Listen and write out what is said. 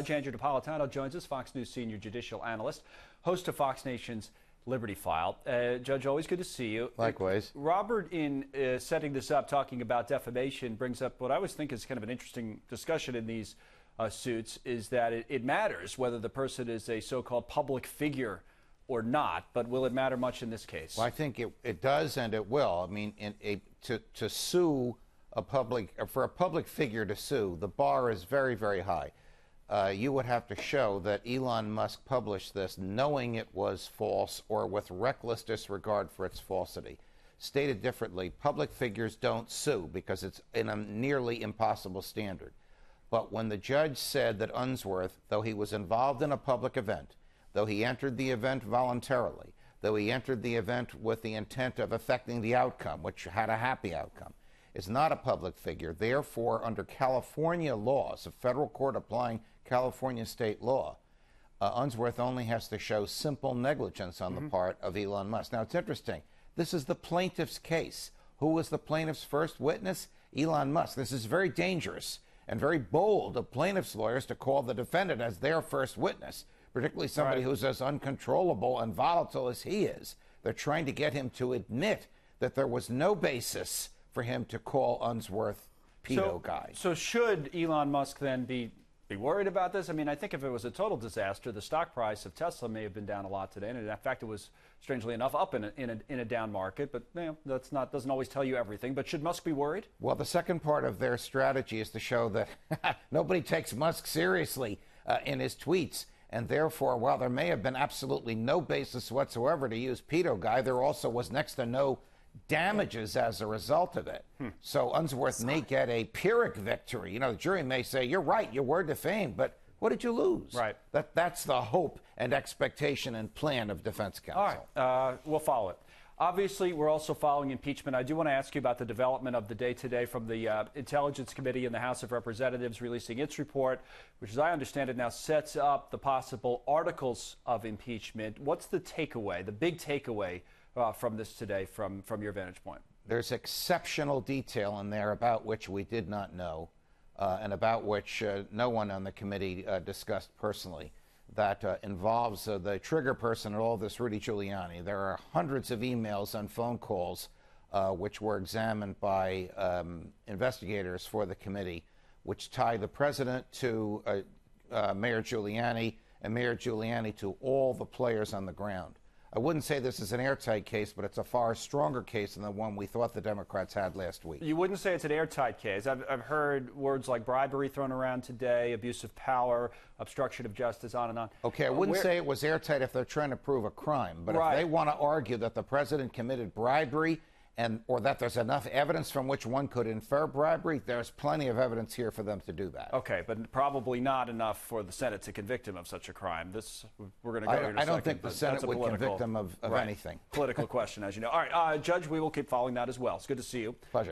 Judge Andrew Napolitano joins us, Fox News senior judicial analyst, host of Fox Nation's Liberty File. Judge, always good to see you. Likewise. Robert, in setting this up, talking about defamation, brings up what I always think is kind of an interesting discussion in these suits, is that it matters whether the person is a so-called public figure or not, but will it matter much in this case? Well, I think it does, and it will. I mean, to sue a public, for a public figure to sue, the bar is very, very high. You would have to show that Elon Musk published this knowing it was false or with reckless disregard for its falsity. Stated differently, public figures don't sue because it's in a nearly impossible standard. But when the judge said that Unsworth, though he was involved in a public event, though he entered the event voluntarily, though he entered the event with the intent of affecting the outcome, which had a happy outcome, is not a public figure. Therefore, under California laws, a federal court applying California state law, Unsworth only has to show simple negligence on the part of Elon Musk. Now, it's interesting. This is the plaintiff's case. Who was the plaintiff's first witness? Elon Musk. This is very dangerous and very bold of plaintiff's lawyers to call the defendant as their first witness, particularly somebody who's as uncontrollable and volatile as he is. They're trying to get him to admit that there was no basis for him to call Unsworth pedo guy. So should Elon Musk then be worried about this? I mean, I think if it was a total disaster, the stock price of Tesla may have been down a lot today, and in fact, it was, strangely enough, up in a down market. But you know, doesn't always tell you everything. But should Musk be worried? Well, the second part of their strategy is to show that nobody takes Musk seriously in his tweets. And therefore, while there may have been absolutely no basis whatsoever to use pedo guy, there also was next to no damages as a result of it. So Unsworth may get a Pyrrhic victory. You know, the jury may say, you're right, you were defamed, but what did you lose? Right. That's the hope and expectation and plan of defense counsel. All right, we'll follow it. Obviously, we're also following impeachment. I do want to ask you about the development of the day today from the Intelligence Committee in the House of Representatives releasing its report, which, as I understand it, now sets up the possible articles of impeachment. What's the takeaway, the big takeaway from this today from your vantage point? There's exceptional detail in there about which we did not know and about which no one on the committee discussed personally. That involves the trigger person in all this, Rudy Giuliani. There are hundreds of emails and phone calls which were examined by investigators for the committee, which tie the president to Mayor Giuliani and Mayor Giuliani to all the players on the ground. I wouldn't say this is an airtight case, but it's a far stronger case than the one we thought the Democrats had last week. You wouldn't say it's an airtight case. I've heard words like bribery thrown around today, abuse of power, obstruction of justice, on and on. Okay, I wouldn't say it was airtight if they're trying to prove a crime, but if they want to argue that the president committed bribery or that there's enough evidence from which one could infer bribery, there's plenty of evidence here for them to do that. Okay, but probably not enough for the Senate to convict him of such a crime. We're going to go here in a second. I don't think the Senate would convict him of anything. Political question, as you know. All right, Judge, we will keep following that as well. It's good to see you. Pleasure.